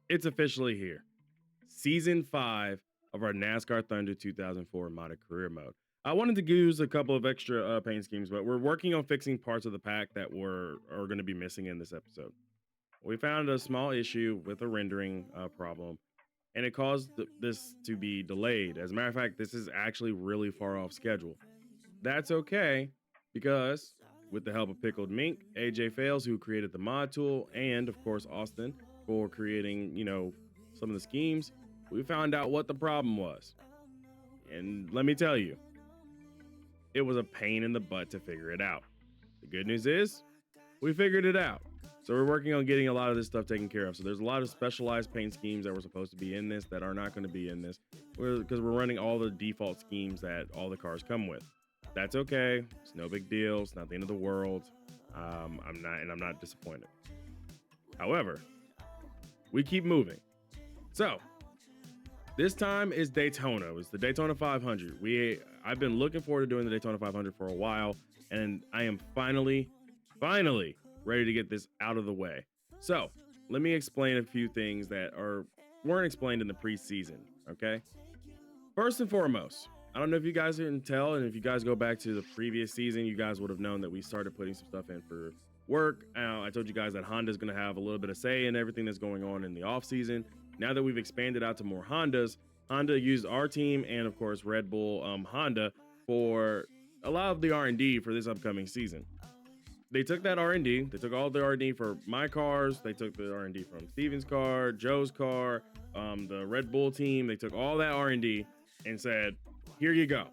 It's officially here. Season 5 of our NASCAR Thunder 2004 modded career mode. I wanted to use a couple of extra paint schemes, but we're working on fixing parts of the pack that are going to be missing in this episode. We found a small issue with a rendering problem, and it caused this to be delayed. As a matter of fact, this is actually really far off schedule. That's okay, because with the help of Pickled Mink, AJ Fails, who created the mod tool, and of course Austin for creating, some of the schemes, we found out what the problem was. And let me tell you, it was a pain in the butt to figure it out. The good news is, we figured it out. So we're working on getting a lot of this stuff taken care of. So there's a lot of specialized paint schemes that were supposed to be in this that are not going to be in this because we're running all the default schemes that all the cars come with. That's okay. It's no big deal. It's not the end of the world. I'm not disappointed. However, we keep moving. So this time is Daytona. It was the Daytona 500. I've been looking forward to doing the Daytona 500 for a while, and I am finally ready to get this out of the way. So let me explain a few things that weren't explained in the preseason. Okay. First and foremost, I don't know if you guys can tell, and if you guys go back to the previous season, you guys would have known that we started putting some stuff in for work. I told you guys that Honda's going to have a little bit of say in everything that's going on in the off season. Now that we've expanded out to more Hondas, Honda used our team and of course Red Bull Honda for a lot of the R&D for this upcoming season. They took that R&D, they took all the R&D for my cars, they took the R&D from Steven's car, Joe's car, the Red Bull team. They took all that R&D and said, here you go.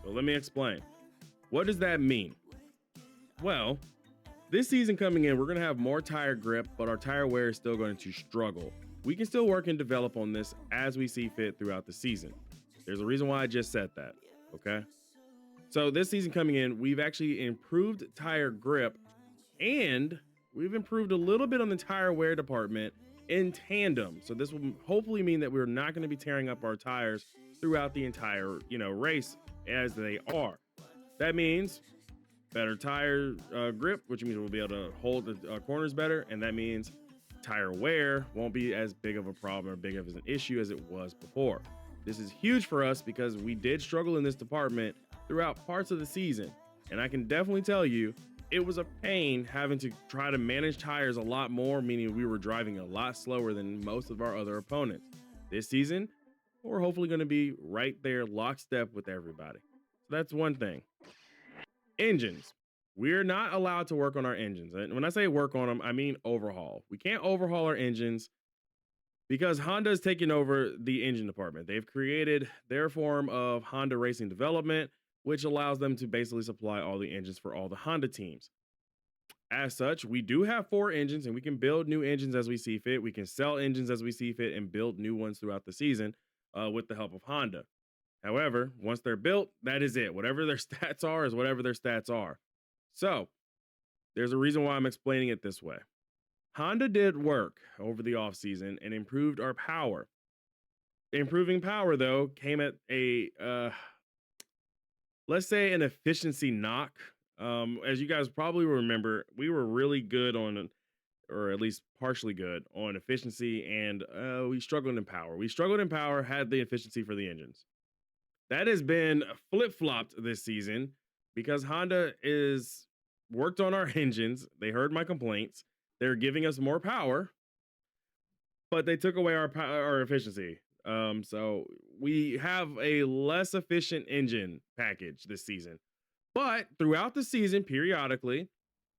So let me explain. What does that mean? Well, this season coming in, we're going to have more tire grip, but our tire wear is still going to struggle. We can still work and develop on this as we see fit throughout the season. There's a reason why I just said that, okay? So this season coming in, we've actually improved tire grip, and we've improved a little bit on the tire wear department in tandem. So this will hopefully mean that we're not going to be tearing up our tires throughout the entire, race as they are. That means better tire grip, which means we'll be able to hold the corners better, and that means tire wear won't be as big of a problem or big of an issue as it was before. This is huge for us because we did struggle in this department throughout parts of the season, and I can definitely tell you it was a pain having to try to manage tires a lot more, meaning we were driving a lot slower than most of our other opponents. This season, we're hopefully going to be right there lockstep with everybody. So that's one thing. Engines. We're not allowed to work on our engines. And when I say work on them, I mean overhaul. We can't overhaul our engines because Honda is taking over the engine department. They've created their form of Honda Racing Development, which allows them to basically supply all the engines for all the Honda teams. As such, we do have 4 engines, and we can build new engines as we see fit. We can sell engines as we see fit and build new ones throughout the season with the help of Honda. However, once they're built, that is it. Whatever their stats are is whatever their stats are. So there's a reason why I'm explaining it this way. Honda did work over the offseason and improved our power. Improving power, though, came at a, let's say, an efficiency knock. As you guys probably remember, we were really good on, or at least partially good on efficiency, and we struggled in power. We struggled in power, had the efficiency for the engines. That has been flip-flopped this season because Honda is worked on our engines. They heard my complaints. They're giving us more power, but they took away our efficiency. So we have a less efficient engine package this season. But throughout the season, periodically,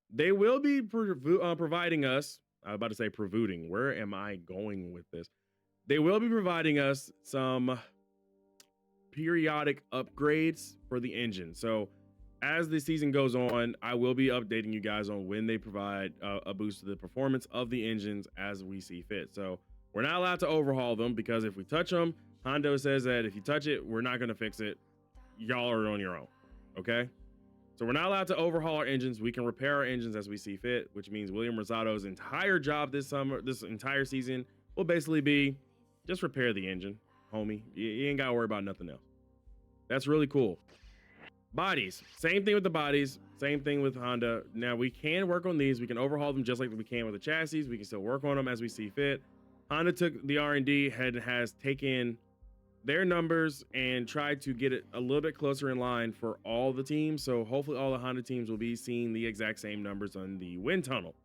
they will be providing us, I was about to say provoting. Where am I going with this? They will be providing us some periodic upgrades for the engine. So as the season goes on, I will be updating you guys on when they provide a boost to the performance of the engines as we see fit. So we're not allowed to overhaul them because if we touch them, Honda says that if you touch it, we're not going to fix it. Y'all are on your own. Okay. So we're not allowed to overhaul our engines. We can repair our engines as we see fit, which means William Rosado's entire job this entire season will basically be just repair the engine, homie. You ain't got to worry about nothing else. That's really cool. Bodies, same thing with the bodies, same thing with Honda. Now we can work on these. We can overhaul them just like we can with the chassis. We can still work on them as we see fit. Honda took the R&D and has taken their numbers and tried to get it a little bit closer in line for all the teams. So hopefully all the Honda teams will be seeing the exact same numbers on the wind tunnel.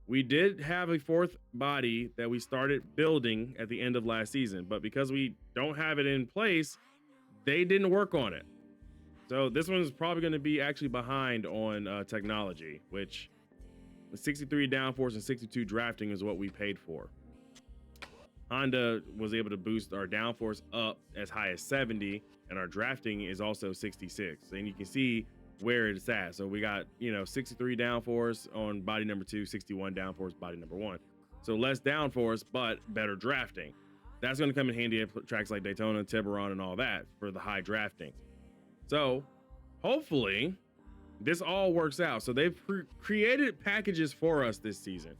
We did have a fourth body that we started building at the end of last season, but because we don't have it in place, they didn't work on it. So this one is probably going to be actually behind on technology, which the 63 downforce and 62 drafting is what we paid for. Honda was able to boost our downforce up as high as 70, and our drafting is also 66. And you can see where it's at. So we got, 63 downforce on body number 2, 61 downforce body number 1. So less downforce, but better drafting. That's going to come in handy at tracks like Daytona, Tiburon, and all that for the high drafting. So hopefully this all works out. So they've created packages for us this season.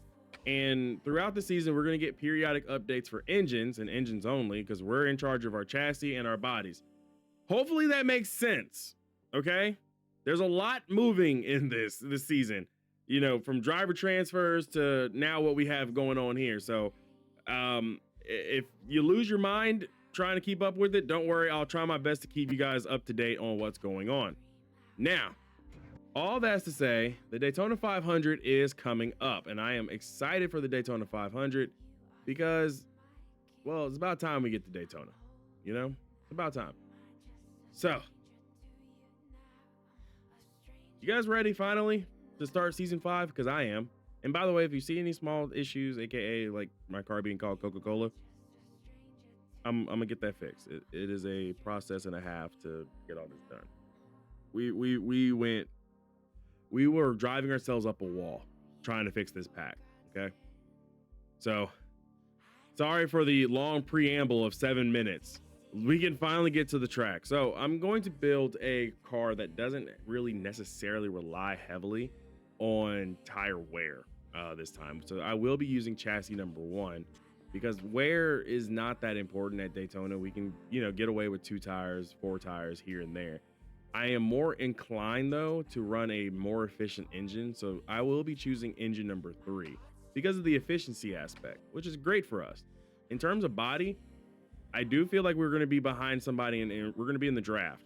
And throughout the season, we're going to get periodic updates for engines and engines only, because we're in charge of our chassis and our bodies. Hopefully that makes sense. Okay. There's a lot moving in this season, from driver transfers to now what we have going on here. So if you lose your mind trying to keep up with it, don't worry. I'll try my best to keep you guys up to date on what's going on. Now, all that's to say, the Daytona 500 is coming up, and I am excited for the Daytona 500 because, well, it's about time we get to Daytona. It's about time. So, you guys ready finally to start season 5? Because I am. And by the way, if you see any small issues, aka like my car being called Coca-Cola, I'm gonna get that fixed. It is a process and a half to get all this done. We were driving ourselves up a wall trying to fix this pack. Okay. So sorry for the long preamble of 7 minutes. We can finally get to the track. So I'm going to build a car that doesn't really necessarily rely heavily on tire wear this time. So I will be using chassis number 1 because wear is not that important at Daytona. We can, get away with 2 tires, 4 tires here and there. I am more inclined though to run a more efficient engine. So I will be choosing engine number 3 because of the efficiency aspect, which is great for us. In terms of body, I do feel like we're going to be behind somebody and we're going to be in the draft.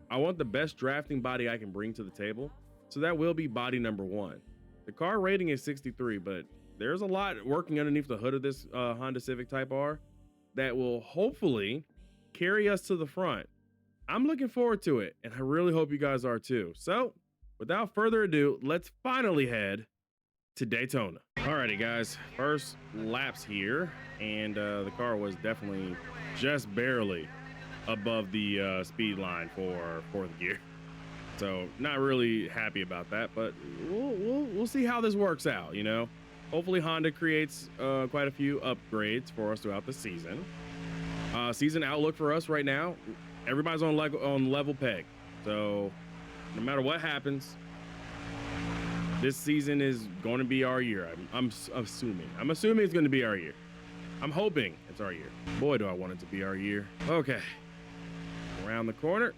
I want the best drafting body I can bring to the table. So that will be body number 1. The car rating is 63, but there's a lot working underneath the hood of this Honda Civic Type R that will hopefully carry us to the front. I'm looking forward to it, and I really hope you guys are too. So without further ado, let's finally head to Daytona. Alrighty guys, first laps here, and the car was definitely just barely above the speed line for 4th gear. So not really happy about that, but we'll see how this works out, Hopefully Honda creates quite a few upgrades for us throughout the season. Season outlook for us right now, everybody's on level peg. So no matter what happens, this season is going to be our year. I'm assuming it's going to be our year. I'm hoping it's our year. Boy, do I want it to be our year. Okay, around the corner.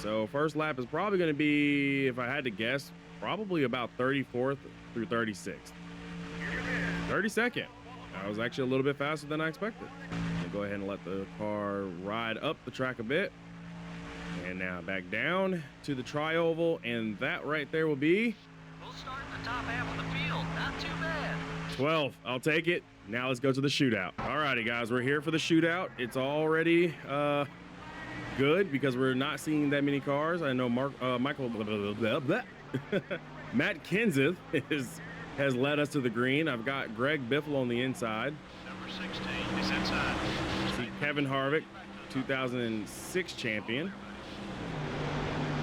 So first lap is probably going to be, if I had to guess, probably about 34th through 36th. 32nd. I was actually a little bit faster than I expected. I'll go ahead and let the car ride up the track a bit. And now back down to the tri-oval, and that right there will be... We'll start in the top half of the field. Not too bad. 12th. I'll take it. Now let's go to the shootout. Alrighty, guys. We're here for the shootout. It's already good because we're not seeing that many cars. I know Michael... Matt Kenseth has led us to the green. I've got Greg Biffle on the inside. Number 16 is inside. See Kevin Harvick, 2006 champion.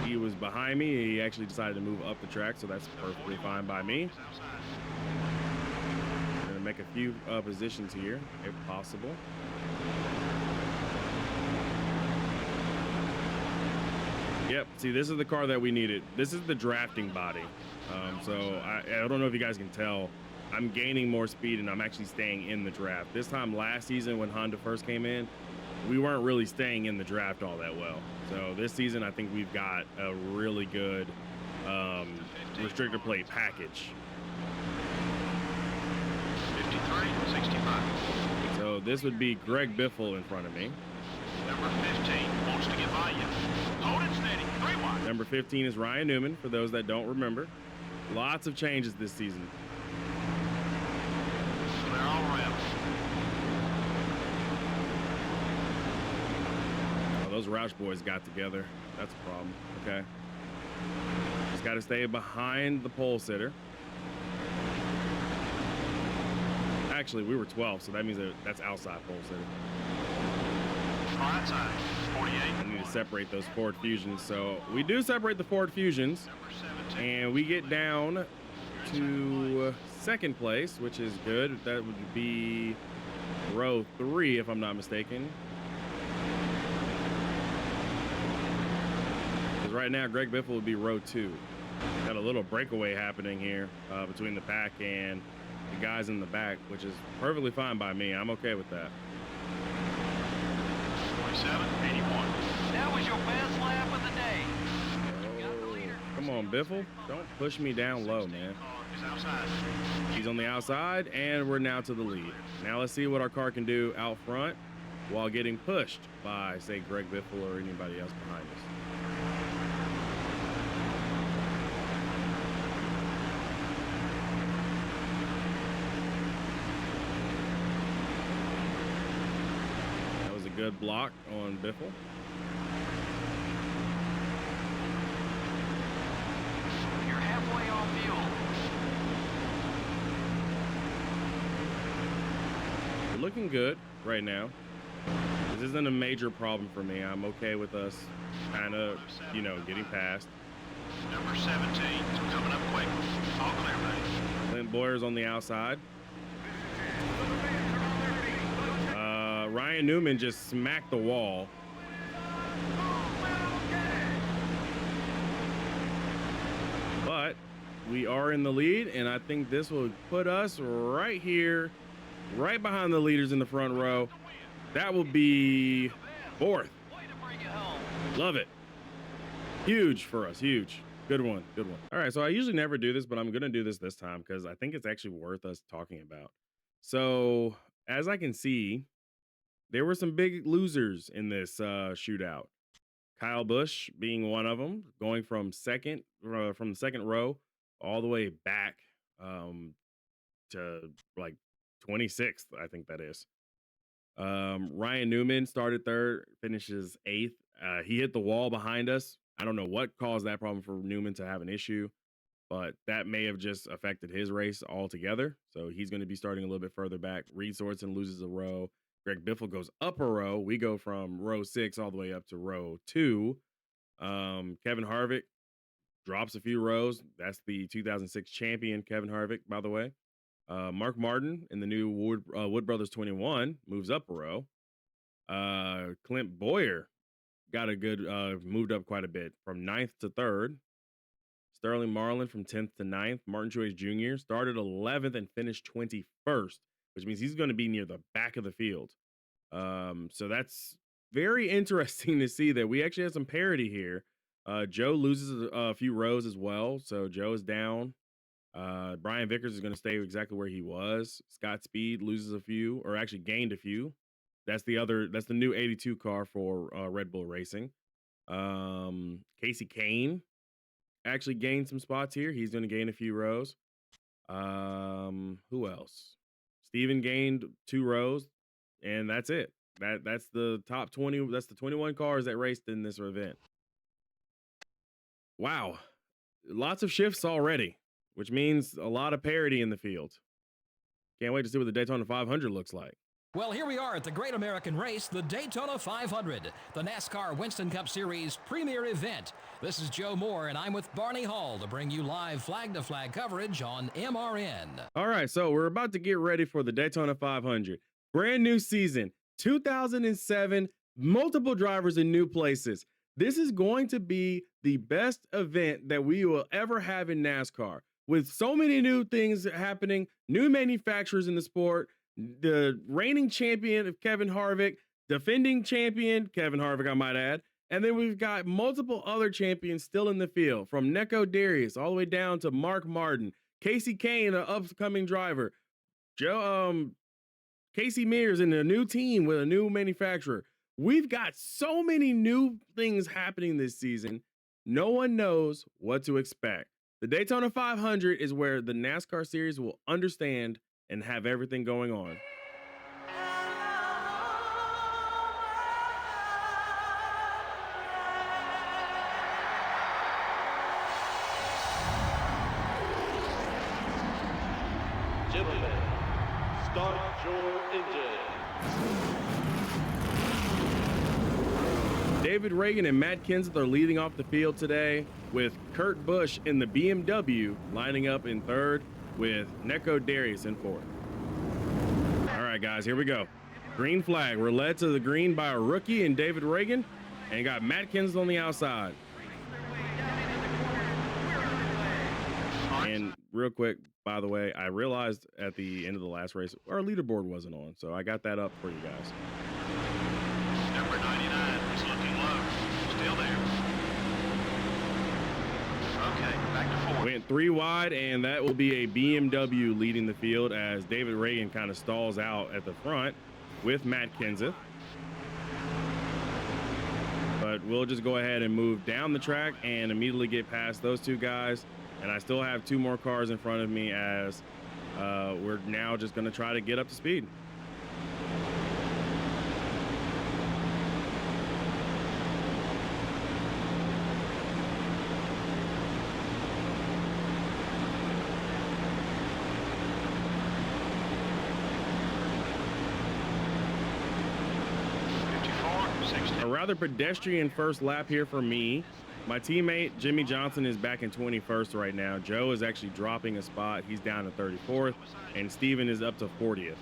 He was behind me. He actually decided to move up the track, so that's perfectly fine by me. I'm going to make a few positions here, if possible. Yep, see, this is the car that we needed. This is the drafting body. So I don't know if you guys can tell, I'm gaining more speed and I'm actually staying in the draft. This time last season when Honda first came in, we weren't really staying in the draft all that well. So this season, I think we've got a really good restrictor plate package. 53, this would be Greg Biffle in front of me. Number 15 wants to get by you. Hold it steady. 3 wide. Number 15 is Ryan Newman, for those that don't remember. Lots of changes this season. Clear all reps. Oh, those Roush boys got together. That's a problem. Okay. Just got to stay behind the pole sitter. Actually, we were 12, so that means that's outside pole sitter. Right side. 48. I need to separate those Ford Fusions. So we do separate the Ford Fusions, Number 17. and we get down to second place, which is good. That would be row 3, if I'm not mistaken. Because right now, Greg Biffle would be row 2. Got a little breakaway happening here between the pack and the guys in the back, which is perfectly fine by me. I'm okay with that. 47, 81. That was your best lap of the day. Come on, Biffle. Don't push me down low, man. Is outside. He's on the outside, and we're now to the lead. Now let's see what our car can do out front while getting pushed by, say, Greg Biffle or anybody else behind us. That was a good block on Biffle. You're halfway on fuel. We're looking good right now. This isn't a major problem for me. I'm okay with us kind of, getting past. Number 17 coming up quick. All clear, buddy. Clint Boyer's on the outside. Ryan Newman just smacked the wall. But we are in the lead, and I think this will put us right here, right behind the leaders in the front row. That will be 4th. Way to bring it home. Love it. Huge for us. Huge. Good one. Good one. All right. So I usually never do this, but I'm going to do this time because I think it's actually worth us talking about. So as I can see, there were some big losers in this shootout. Kyle Busch being one of them, going from the second row all the way back to like 26th, I think that is. Ryan Newman started 3rd, finishes 8th. He hit the wall behind us. I don't know what caused that problem for Newman to have an issue, but that may have just affected his race altogether. So he's going to be starting a little bit further back. Reed Sorenson loses a row. Greg Biffle goes up a row. We go from row 6 all the way up to row 2. Kevin Harvick drops a few rows. That's the 2006 champion, Kevin Harvick, by the way. Mark Martin in the new Wood Brothers 21 moves up a row. Clint Boyer got a good, moved up quite a bit from 9th to 3rd. Sterling Marlin from 10th to 9th. Martin Truex Jr. started 11th and finished 21st, which means he's going to be near the back of the field. So that's very interesting to see that we actually have some parity here. Joe loses a few rows as well. So Joe is down. Brian Vickers is going to stay exactly where he was. Scott Speed loses a few, or actually gained a few. That's the new 82 car for Red Bull Racing. Casey Kane actually gained some spots here. He's going to gain a few rows. Who else? Steven gained 2 rows, and that's it. That's the top 20. That's the 21 cars that raced in this event. Wow. Lots of shifts already, which means a lot of parity in the field. Can't wait to see what the Daytona 500 looks like. Well, here we are at the Great American Race, the Daytona 500, the NASCAR Winston Cup Series premier event. This is Joe Moore, and I'm with Barney Hall to bring you live flag-to-flag coverage on MRN. All right, so we're about to get ready for the Daytona 500. Brand new season, 2007, multiple drivers in new places. This is going to be the best event that we will ever have in NASCAR. With so many new things happening, new manufacturers in the sport, the reigning champion of Kevin Harvick, defending champion Kevin Harvick, I might add. And then we've got multiple other champions still in the field, from Neco Darius all the way down to Mark Martin, Casey Kane, an upcoming driver, Joe, Casey Mears and a new team with a new manufacturer. We've got so many new things happening this season. No one knows what to expect. The Daytona 500 is where the NASCAR series will understand and have everything going on. Gentlemen, start your engine. David Reagan and Matt Kenseth are leading off the field today, with Kurt Busch in the BMW lining up in third, with Neco Darius in fourth. All right, guys, here we go. Green flag. We're led to the green by a rookie in David Reagan, and got Matt Kenseth on the outside. And real quick, by the way, I realized at the end of the last race, our leaderboard wasn't on, so I got that up for you guys. Number 99 is looking low. Still there. Okay, back to 4. Went 3 wide, and that will be a BMW leading the field as David Reagan kind of stalls out at the front with Matt Kenseth. But we'll just go ahead and move down the track and immediately get past those two guys. And I still have 2 more cars in front of me as we're now just going to try to get up to speed. A rather pedestrian first lap here for me. My teammate Jimmy Johnson is back in 21st right now. Joe is actually dropping a spot. He's down to 34th, and Steven is up to 40th.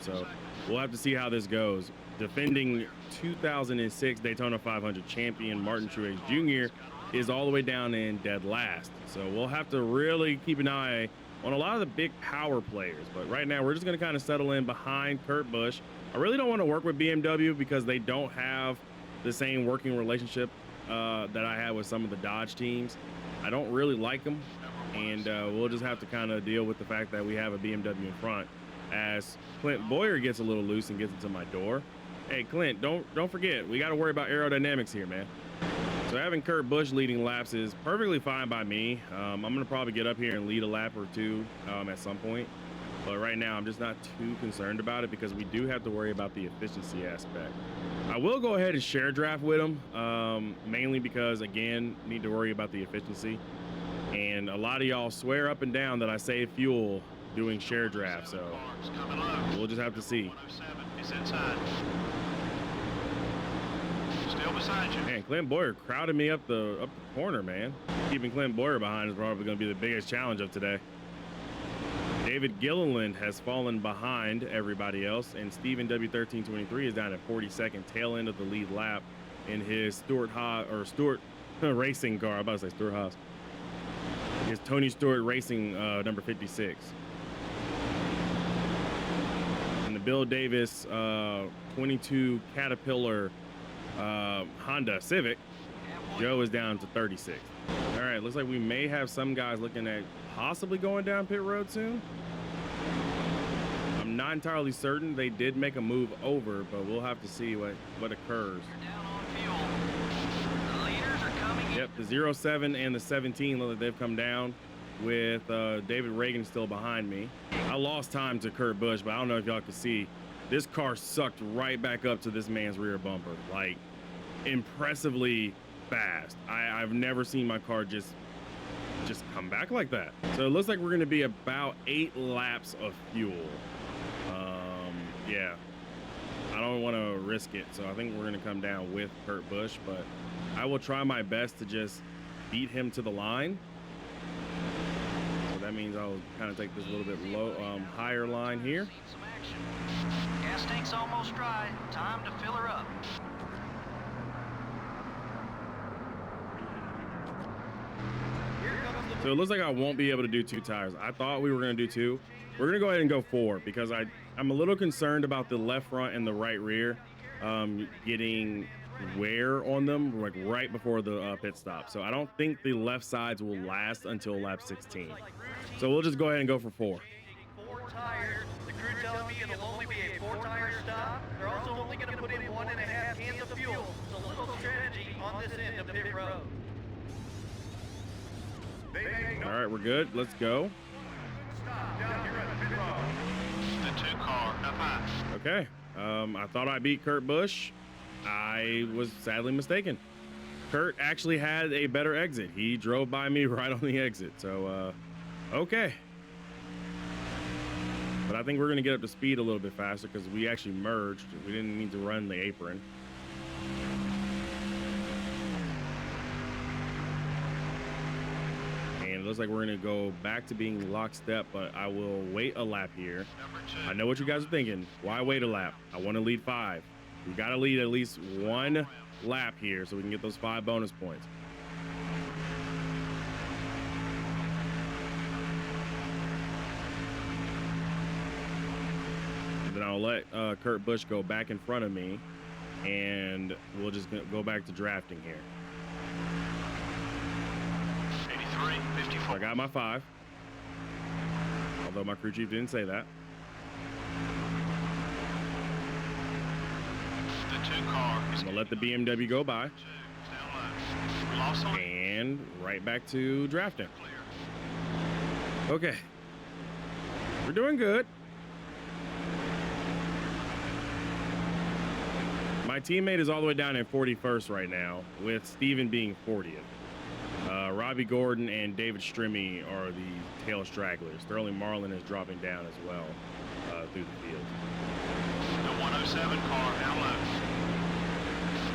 So we'll have to see how this goes. Defending 2006 Daytona 500 champion Martin Truex Jr. is all the way down in dead last. So we'll have to really keep an eye on a lot of the big power players. But right now, we're just going to kind of settle in behind Kurt Busch. I really don't want to work with BMW because they don't have the same working relationship that I had with some of the Dodge teams. I don't really like them, and we'll just have to kind of deal with the fact that we have a BMW in front as Clint Boyer gets a little loose and gets into my door. Hey, Clint, don't forget, we got to worry about aerodynamics here, man. So having Kurt Busch leading laps is perfectly fine by me. I'm going to probably get up here and lead a lap or two at some point. But right now, I'm just not too concerned about it because we do have to worry about the efficiency aspect. I will go ahead and share draft with him, mainly because, again, need to worry about the efficiency. And a lot of y'all swear up and down that I save fuel doing share draft, so we'll just have to see. 107 is inside. Still beside you. Man, Clint Boyer crowded me up the corner, man. Keeping Clint Boyer behind is probably going to be the biggest challenge of today. David Gilliland has fallen behind everybody else, and Steven W1323 is down at 42nd, tail end of the lead lap in his Stewart racing car. I'm about to say Stewart Haas. His Tony Stewart Racing number 56. And the Bill Davis 22 Caterpillar Honda Civic, Joe is down to 36th. All right, looks like we may have some guys looking at possibly going down pit road soon. I'm not entirely certain. They did make a move over, but we'll have to see what occurs. Down on fuel. The leaders are coming in. Yep, the 07 and the 17 look like they've come down with David Reagan still behind me. I lost time to Kurt Busch, but I don't know if y'all can see. This car sucked right back up to this man's rear bumper. Like, impressively fast. I've never seen my car just come back like that. So it looks like we're going to be about 8 laps of fuel. Yeah, I don't want to risk it, so I think we're going to come down with Kurt Busch, but I will try my best to just beat him to the line. So that means I'll kind of take this a little bit higher line here. Some action. Gas tank's almost dry. Time to fill her up. So it looks like I won't be able to do 2 tires. I thought we were going to do 2. We're going to go ahead and go 4 because I'm a little concerned about the left front and the right rear getting wear on them like right before the pit stop. So I don't think the left sides will last until lap 16. So we'll just go ahead and go for 4. 4 tires. The crew tells me it'll only be a 4 4-tire stop. They're also only going to put in 1.5 cans of fuel. So a little strategy on this end of pit road. All right, we're good. Let's go. The 2 car up high. Okay. I thought I beat Kurt Busch. I was sadly mistaken. Kurt actually had a better exit. He drove by me right on the exit. So, okay. But I think we're going to get up to speed a little bit faster because we actually merged. We didn't need to run the apron. And it looks like we're going to go back to being lockstep, but I will wait a lap here. Number 2. I know what you guys are thinking. Why wait a lap? I want to lead 5. We got to lead at least 1 lap here so we can get those 5 bonus points. Then I'll let Kurt Busch go back in front of me, and we'll just go back to drafting here. 83, 54. So I got my 5, although my crew chief didn't say that. The 2 car is I'm gonna let the BMW go by, 2. Down low. We lost on and right back to drafting. clear. Okay, we're doing good. My teammate is all the way down in 41st right now, with Steven being 40th. Robbie Gordon and David Strimmy are the tail stragglers. Sterling Marlin is dropping down as well through the field. The 107 car down low.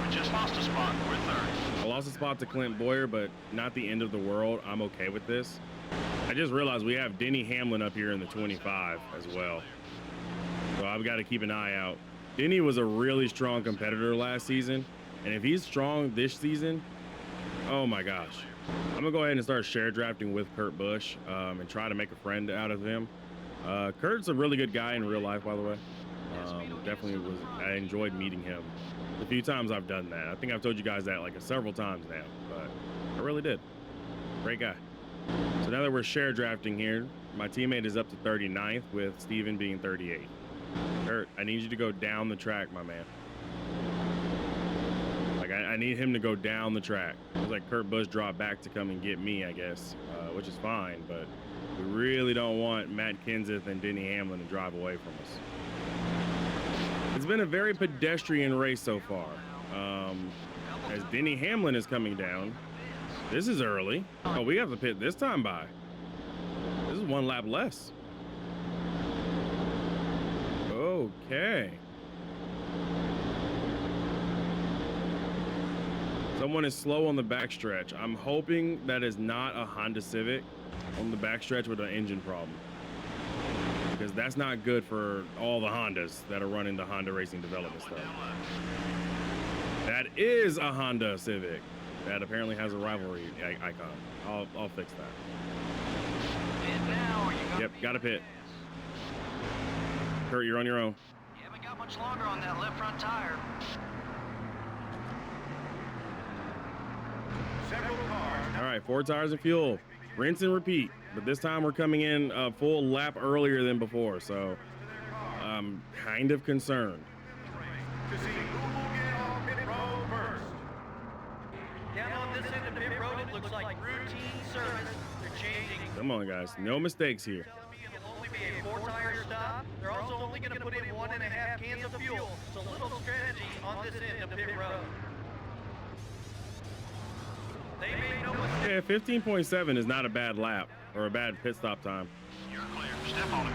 We just lost a spot. We're 3rd. I lost a spot to Clint Boyer, but not the end of the world. I'm okay with this. I just realized we have Denny Hamlin up here in the 25 as well. So I've got to keep an eye out. Denny was a really strong competitor last season, and if he's strong this season, oh my gosh. I'm gonna go ahead and start share drafting with Kurt Busch and try to make a friend out of him. Kurt's a really good guy in real life, by the way. I enjoyed meeting him the few times I've done that. I think I've told you guys that like several times now, but I really did. Great guy. So now that we're share drafting here, my teammate is up to 39th with Steven being 38. Kurt, I need you to go down the track, my man. Like, I need him to go down the track. It's like Kurt Busch dropped back to come and get me, I guess, which is fine, but we really don't want Matt Kenseth and Denny Hamlin to drive away from us. It's been a very pedestrian race so far. As Denny Hamlin is coming down, this is early. Oh, we have to pit this time by. This is 1 lap less. Okay. Someone is slow on the backstretch. I'm hoping that is not a Honda Civic on the backstretch with an engine problem, because that's not good for all the Hondas that are running the Honda Racing Development stuff. That is a Honda Civic that apparently has a rivalry icon. I'll fix that. Yep, got to pit. Kurt, you're on your own. You haven't got much longer on that left front tire. All right, 4 tires and fuel. Rinse and repeat. But this time we're coming in a full lap earlier than before, so I'm kind of concerned. Down on this end of pit road, it looks like routine service. They're changing. Come on, guys. No mistakes here. It'll only be a 4-tire stop. They're also only going to put in 1.5 cans of fuel. So a little strategy on this end of pit road. They made no mistake. Yeah, 15.7 is not a bad lap or a bad pit stop time. You're clear. Step on it.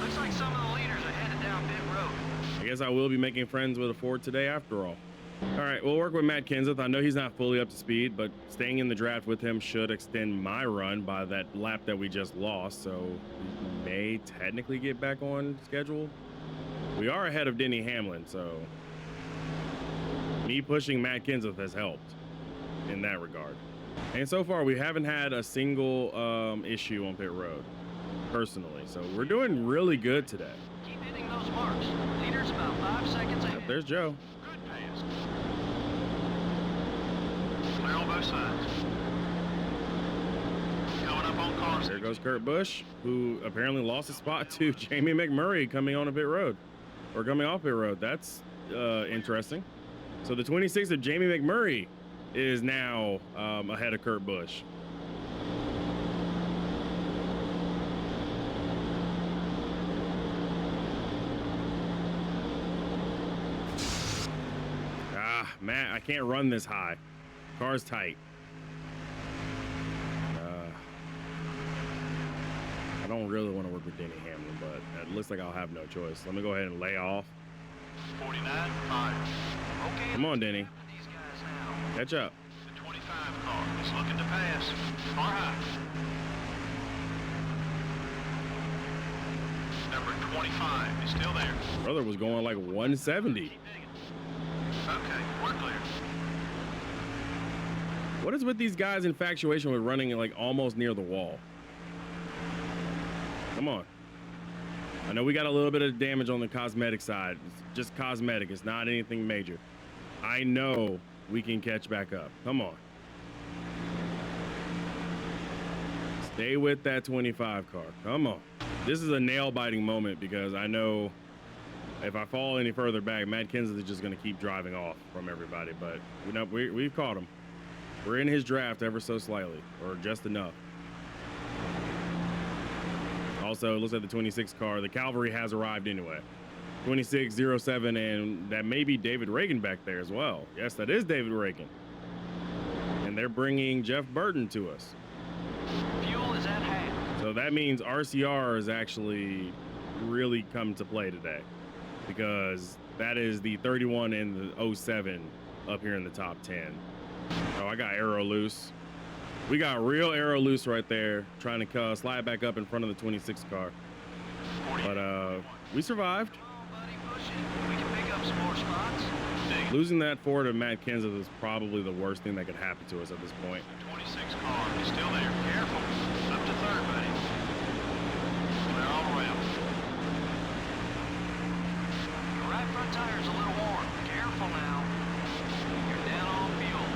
Looks like some of the leaders are headed down pit road. I guess I will be making friends with a Ford today after all. All right, we'll work with Matt Kenseth. I know he's not fully up to speed, but staying in the draft with him should extend my run by that lap that we just lost, so we may technically get back on schedule. We are ahead of Denny Hamlin, so me pushing Matt Kenseth has helped in that regard. And so far, we haven't had a single issue on pit road, personally, so we're doing really good today. Keep hitting those marks. Leaders about 5 seconds ahead. There's Joe. Good pass. Clear on both sides. Coming up on cars. There goes Kurt Busch, who apparently lost a spot to Jamie McMurray coming on a pit road, or coming off pit road. That's interesting. So the 26 of Jamie McMurray is now ahead of Kurt Busch. Matt, I can't run this high. Car's tight. I don't really want to work with Denny Hamlin, but it looks like I'll have no choice. Let me go ahead and lay off. 49, 5. Okay. Come on, Denny. These guys now. Catch up. The 25 car is looking to pass. Far high. Number 25 is still there. Brother was going like 170. Okay, we're clear. What is with these guys' infatuation with running like almost near the wall? Come on. I know we got a little bit of damage on the cosmetic side. It's just cosmetic. It's not anything major. I know we can catch back up. Come on. Stay with that 25 car. Come on. This is a nail-biting moment because I know if I fall any further back, Matt Kenseth is just going to keep driving off from everybody. But you know, we've caught him. We're in his draft ever so slightly, or just enough. Also, it looks like the 26 car, the Cavalry has arrived anyway. 2607, and that may be David Reagan back there as well. Yes, that is David Reagan. And they're bringing Jeff Burton to us. Fuel is at half. So that means RCR has actually really come to play today, because that is the 31 and the 07 up here in the top 10. Oh, I got arrow loose. We got real arrow loose right there, trying to slide back up in front of the 26 car. But we survived. We can pick up some more spots. Losing that forward of Matt Kenseth is probably the worst thing that could happen to us at this point. 26 car is still there. Careful. Up to third, buddy. They're all around. Your right front tire's a little warm. Careful now. You're down on fuel.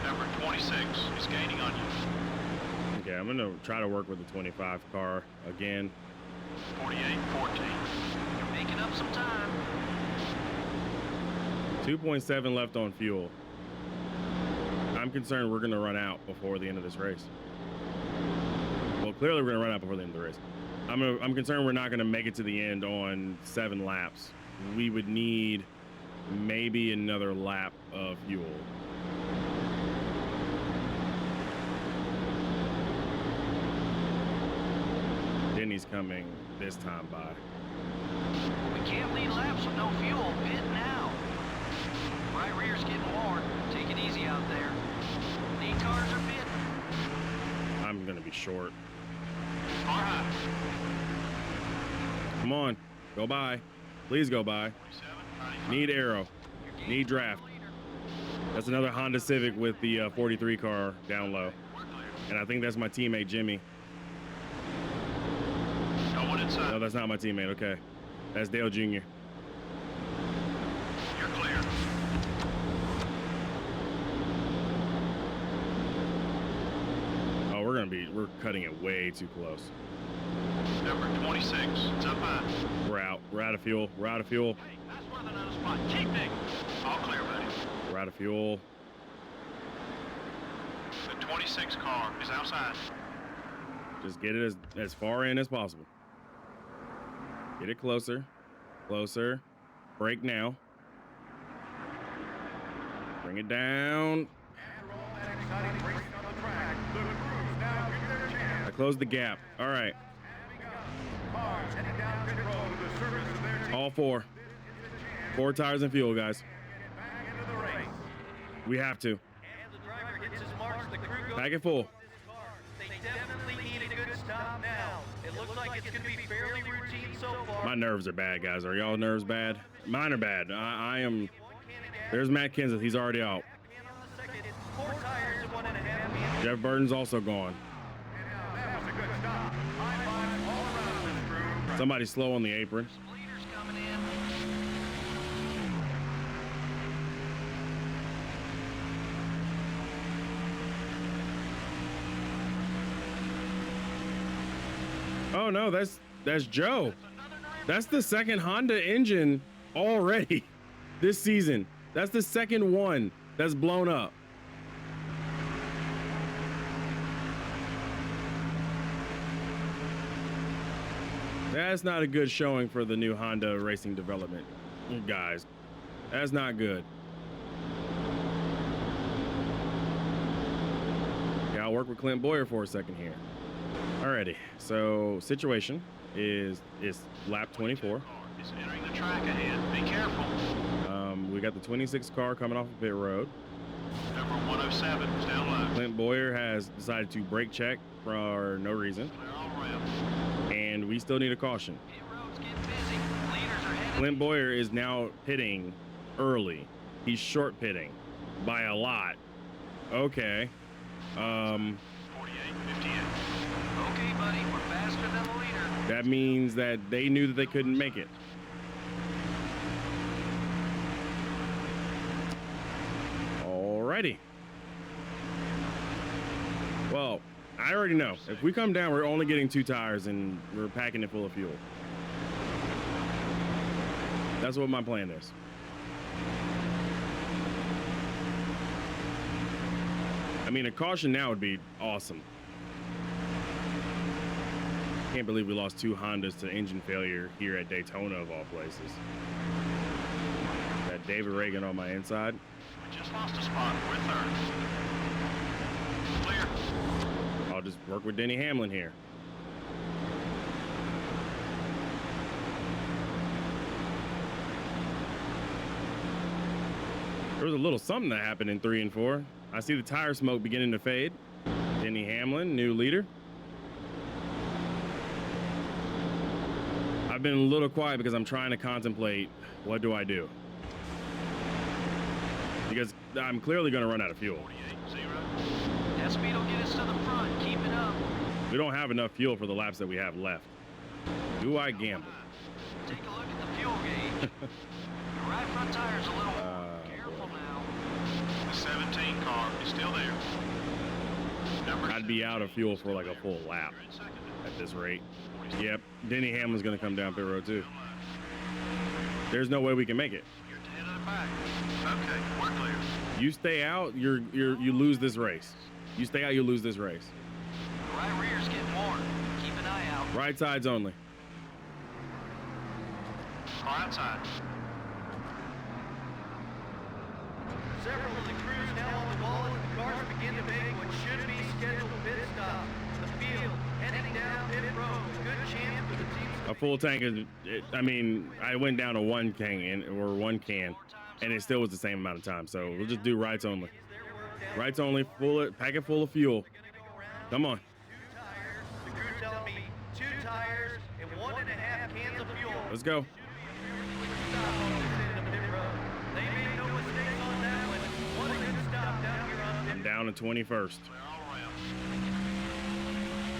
Number 26 is gaining on you. Okay, I'm gonna try to work with the 25 car again. 48-14. You're making up some time. 2.7 left on fuel. I'm concerned we're gonna run out before the end of this race. Well, clearly we're gonna run out before the end of the race. I'm concerned we're not gonna make it to the end on 7 laps. We would need maybe another lap of fuel. Denny's coming this time by. We can't lead laps with no fuel. Pit now. Right rear's getting worn. Take it easy out there. Lead cars are pitting. I'm gonna be short. All right. Come on, go by. Please go by. 47, Need arrow. Need draft. That's another Honda Civic with the 43 car down low. And I think that's my teammate, Jimmy. No one inside. No, that's not my teammate. Okay. That's Dale Jr. You're clear. Oh, we're cutting it way too close. Number 26. It's up high. We're out. We're out of fuel. We're out of fuel. Hey, that's where the nose spot. Keep digging. All clear, buddy. We're out of fuel. The 26 car is outside. Just get it as far in as possible. Get it closer. Closer. Brake now. Bring it down. I closed the gap. All right. All 4. 4 tires and fuel, guys. We have to. And the driver hits his marks. The crew goes Pack it full. They definitely need a good stop now. It looks like it's going to be fairly routine so far. My nerves are bad, guys. Are y'all nerves bad? Mine are bad. I am. There's Matt Kenseth. He's already out. 4 tires, 1.5 Jeff Burton's also gone. Somebody slow on the apron. Leaders coming in. Oh no, that's Joe. That's the second Honda engine already this season. That's the second one that's blown up. That's not a good showing for the new Honda racing development, guys. That's not good. Yeah, I'll work with Clint Boyer for a second here. Alrighty, so situation is lap 24. It's entering the track ahead. Be careful. We got the 26 car coming off of pit road. Number 107 is down low. Clint Boyer has decided to brake check for no reason, Clear all around. and we still need a caution. Pit road's getting busy. Leaders are headed. Clint Boyer is now pitting early. He's short pitting by a lot. Okay. 48, 58. Okay, buddy, we're faster than the leader. That means that they knew that they couldn't make it. Alrighty. Well, I already know. If we come down, we're only getting 2 tires and we're packing it full of fuel. That's what my plan is. I mean, a caution now would be awesome. Can't believe we lost 2 Hondas to engine failure here at Daytona of all places. Got David Reagan on my inside. We just lost a spot. We're third. Clear. I'll just work with Denny Hamlin here. There was a little something that happened in 3 and 4. I see the tire smoke beginning to fade. Denny Hamlin, new leader. I've been a little quiet because I'm trying to contemplate, what do I do? Because I'm clearly going to run out of fuel. 48, 0. That speed will get us to the front. Keep it up. We don't have enough fuel for the laps that we have left. Do I gamble? Take a look at the fuel gauge. The right front tire's a little warm. Careful now. The 17 car is still there. Number I'd be out of fuel for like a full lap You're in second. at this rate. Yep, Denny Hamlin's going to come down pit road too. There's no way we can make it. You're to head of the pack. Okay, we're clear. You stay out, you lose this race. You stay out, you lose this race. The right rear's getting warm. Keep an eye out. Right sides only. Car outside. Several of the crews now on the wall as the cars begin to make what should be scheduled pit stops. The field heading down pit road. A good chance for the team. A full tank is, I mean, I went down to 1 can, or 1 can, and it still was the same amount of time. So we'll just do rights only. Rights only, pack it full of fuel. Come on. 2 tires. The crew telling me 2 tires and 1.5 cans of fuel. Let's go. Stop on this end of pit road. They made no mistakes on that one. What a good stop down here on pit I'm down to 21st. Clear all around.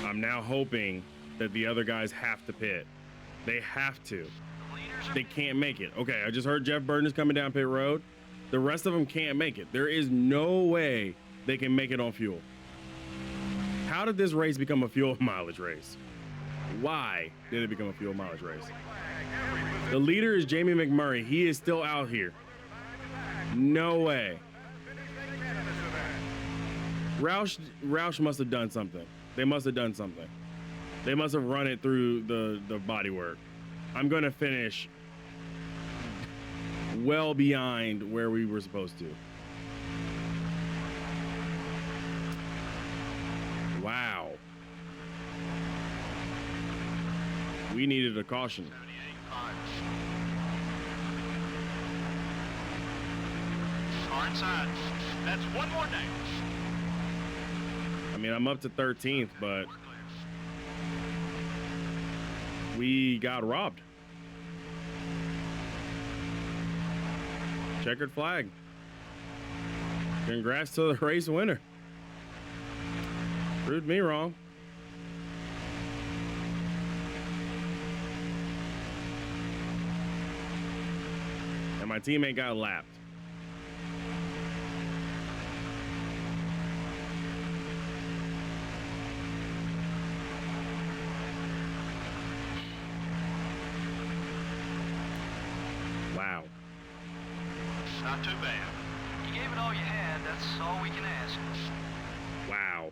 I'm now hoping that the other guys have to pit. They have to. The leaders are They can't make it. Okay, I just heard Jeff Burton is coming down pit road. The rest of them can't make it. There is no way they can make it on fuel. How did this race become a fuel mileage race? Why did it become a fuel mileage race? The leader is Jamie McMurray. He is still out here. No way. Roush must have done something. They must have done something. They must have run it through the bodywork. I'm going to finish well beyond where we were supposed to. Wow. We needed a caution. 78, 5. Car inside. That's one more down. I mean, I'm up to 13th, but We're clear. we got robbed. Checkered flag. Congrats to the race winner. Proved me wrong. And my teammate got lapped. too bad. You gave it all you had. That's all we can ask. Wow.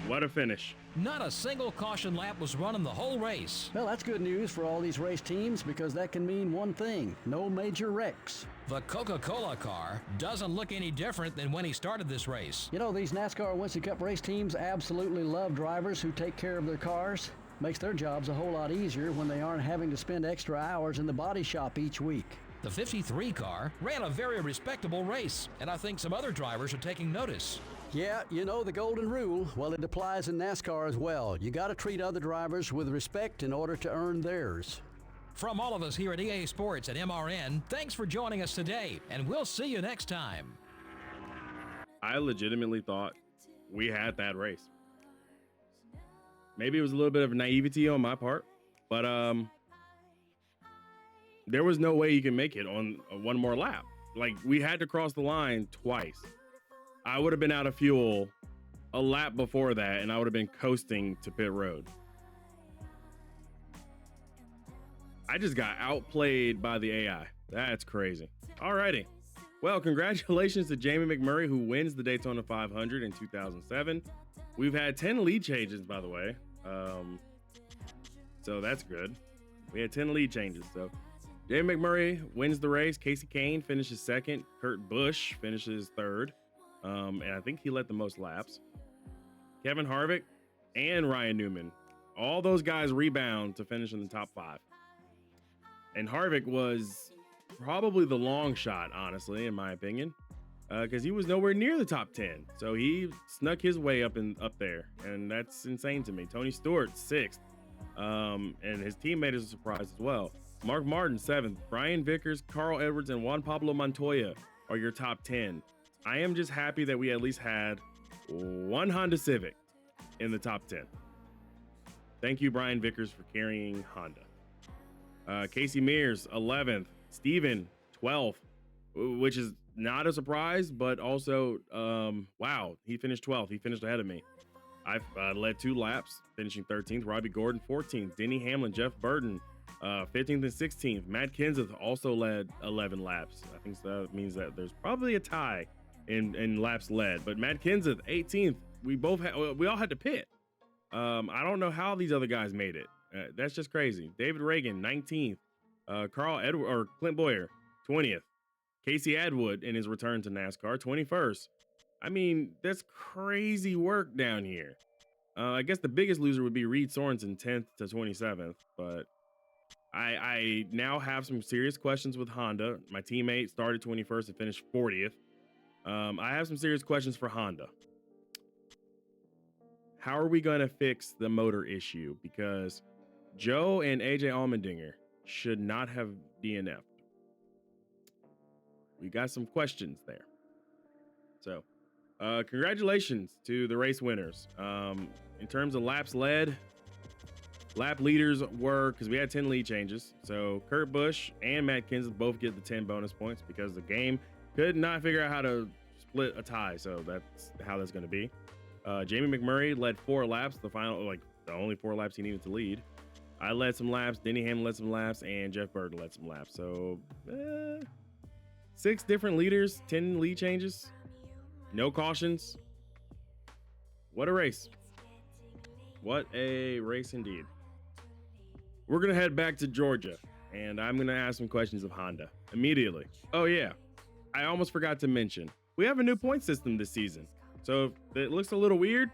What a finish. Not a single caution lap was run in the whole race. Well, that's good news for all these race teams because that can mean one thing: no major wrecks. The Coca-Cola car doesn't look any different than when he started this race. You know, these NASCAR Winston Cup race teams absolutely love drivers who take care of their cars. Makes their jobs a whole lot easier when they aren't having to spend extra hours in the body shop each week. The 53 car ran a very respectable race, and I think some other drivers are taking notice. Yeah, you know the golden rule. Well, it applies in NASCAR as well. You got to treat other drivers with respect in order to earn theirs. From all of us here at EA Sports and MRN, thanks for joining us today, and we'll see you next time. I legitimately thought we had that race. Maybe it was a little bit of naivety on my part, but there was no way you can make it on one more lap. Like, we had to cross the line twice. I would have been out of fuel a lap before that, and I would have been coasting to pit road. I just got outplayed by the AI. That's crazy. Alrighty. Well, congratulations to Jamie McMurray, who wins the Daytona 500 in 2007. We've had 10 lead changes, by the way. So that's good. We had 10 lead changes. So Jamie McMurray wins the race. Casey Kane finishes second. Kurt Busch finishes third. And I think he led the most laps. Kevin Harvick and Ryan Newman, all those guys rebound to finish in the top 5. And Harvick was probably the long shot, honestly, in my opinion, because he was nowhere near the top 10. So he snuck his way up there, and that's insane to me. Tony Stewart, 6th, and his teammate is a surprise as well. Mark Martin, 7th. Brian Vickers, Carl Edwards, and Juan Pablo Montoya are your top 10. I am just happy that we at least had one Honda Civic in the top 10. Thank you, Brian Vickers, for carrying Honda. Casey Mears, 11th. Steven, 12th, which is not a surprise, but also, wow, he finished 12th. He finished ahead of me. I've led 2 laps, finishing 13th. Robbie Gordon, 14th. Denny Hamlin, Jeff Burton, 15th and 16th. Matt Kenseth also led 11 laps. I think that means that there's probably a tie in laps led, but Matt Kenseth, 18th. We all had to pit. I don't know how these other guys made it. That's just crazy. David Reagan, 19th. Clint Boyer, 20th. Casey Atwood in his return to NASCAR, 21st. I mean, that's crazy work down here. I guess the biggest loser would be Reed Sorensen, 10th to 27th, but I now have some serious questions with Honda. My teammate started 21st and finished 40th. I have some serious questions for Honda. How are we going to fix the motor issue? Because Joe and AJ Allmendinger should not have DNF'd. We got some questions there. So, congratulations to the race winners. In terms of laps led, lap leaders were, because we had 10 lead changes. So Kurt Busch and Matt Kenseth both get the 10 bonus points because the game could not figure out how to split a tie. So that's how that's going to be. Jamie McMurray led 4 laps, the only 4 laps he needed to lead. I led some laps, Denny Hamlin led some laps, and Jeff Burton led some laps. So 6 different leaders, 10 lead changes, no cautions. What a race. What a race indeed. We're going to head back to Georgia, and I'm going to ask some questions of Honda immediately. Oh, yeah. I almost forgot to mention, we have a new point system this season. So if it looks a little weird,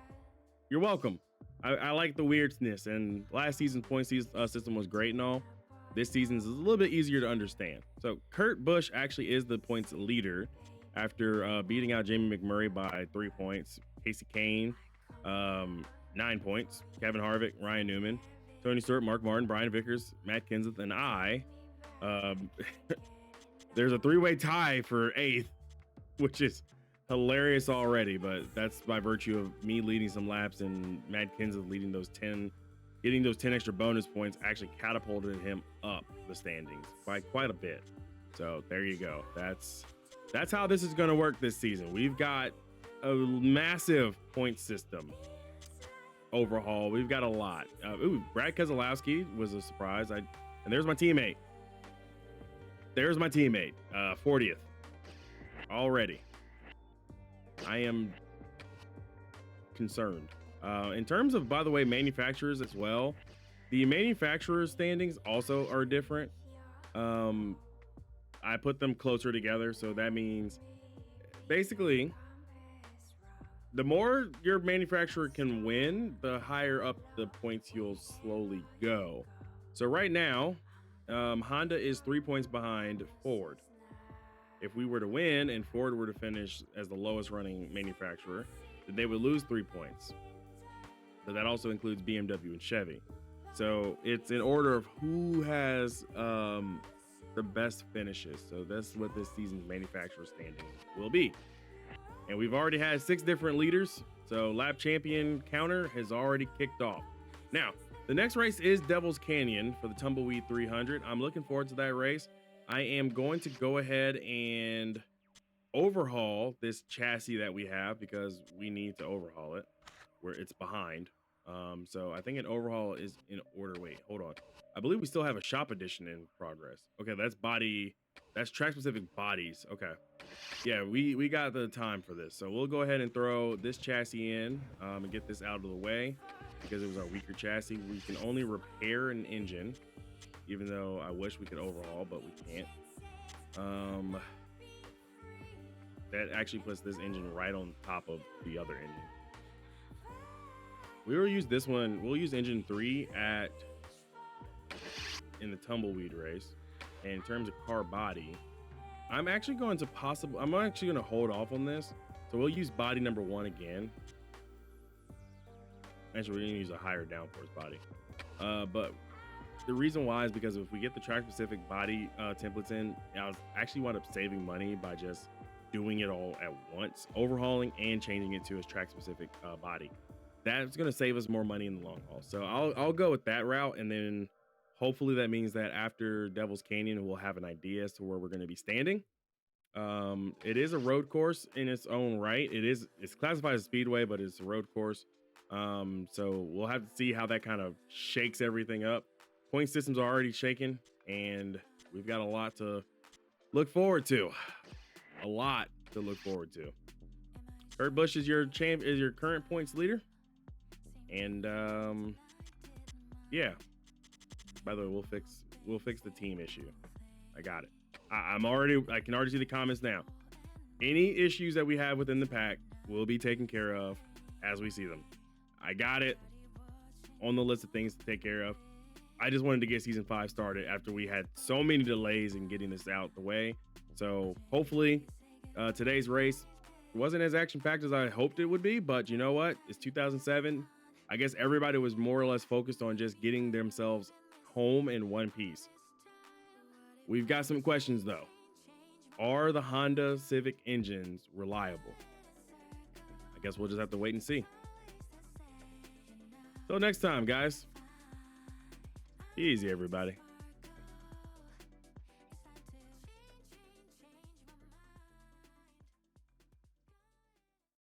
you're welcome. I like the weirdness, and last season's point system was great and all. This season's is a little bit easier to understand. So Kurt Busch actually is the points leader after beating out Jamie McMurray by 3 points. Casey Kane, 9 points. Kevin Harvick, Ryan Newman, Tony Stewart, Mark Martin, Brian Vickers, Matt Kenseth, and I. There's a 3-way tie for 8th, which is hilarious already, but that's by virtue of me leading some laps and Matt Kenseth leading those 10, getting those 10 extra bonus points actually catapulted him up the standings by quite a bit. So there you go. That's how this is going to work this season. We've got a massive point system overhaul. We've got a lot. Brad Keselowski was a surprise. And there's my teammate. 40th. already. I am concerned. In terms of, by the way, manufacturers as well, the manufacturers standings also are different. I put them closer together, so that means basically the more your manufacturer can win, the higher up the points you'll slowly go. So right now, Honda is 3 points behind Ford. If we were to win and Ford were to finish as the lowest running manufacturer, then they would lose 3 points. But that also includes BMW and Chevy. So it's in order of who has the best finishes. So that's what this season's manufacturer standing will be. And we've already had 6 different leaders. So lap champion counter has already kicked off. Now, the next race is Devil's Canyon for the Tumbleweed 300. I'm looking forward to that race. I am going to go ahead and overhaul this chassis that we have because we need to overhaul it where it's behind. So I think an overhaul is in order. Wait, hold on. I believe we still have a shop edition in progress. Okay, that's track specific bodies. Okay. Yeah, we got the time for this. So we'll go ahead and throw this chassis in and get this out of the way because it was our weaker chassis. We can only repair an engine, even though I wish we could overhaul, but we can't. That actually puts this engine right on top of the other engine. We will use this one. We'll use engine 3 in the Tumbleweed race. And in terms of car body, I'm actually going to hold off on this. So we'll use body number 1 again. Actually, we're gonna use a higher downforce body. But the reason why is because if we get the track specific body templates in, I'll actually wind up saving money by just doing it all at once, overhauling and changing it to a track specific body. That's going to save us more money in the long haul. So I'll go with that route. And then hopefully that means that after Devil's Canyon, we'll have an idea as to where we're going to be standing. It is a road course in its own right. It's classified as a speedway, but it's a road course. So we'll have to see how that kind of shakes everything up. Point systems are already shaking and we've got a lot to look forward to. Kurt Busch is your current points leader. And yeah, by the way, we'll fix the team issue. I got it. I can already see the comments now. Any issues that we have within the pack will be taken care of as we see them. I got it on the list of things to take care of. I just wanted to get season 5 started after we had so many delays in getting this out the way. So hopefully today's race wasn't as action packed as I hoped it would be, but you know what? It's 2007. I guess everybody was more or less focused on just getting themselves home in one piece. We've got some questions though. Are the Honda Civic engines reliable? I guess we'll just have to wait and see. Till next time, guys. Easy, everybody.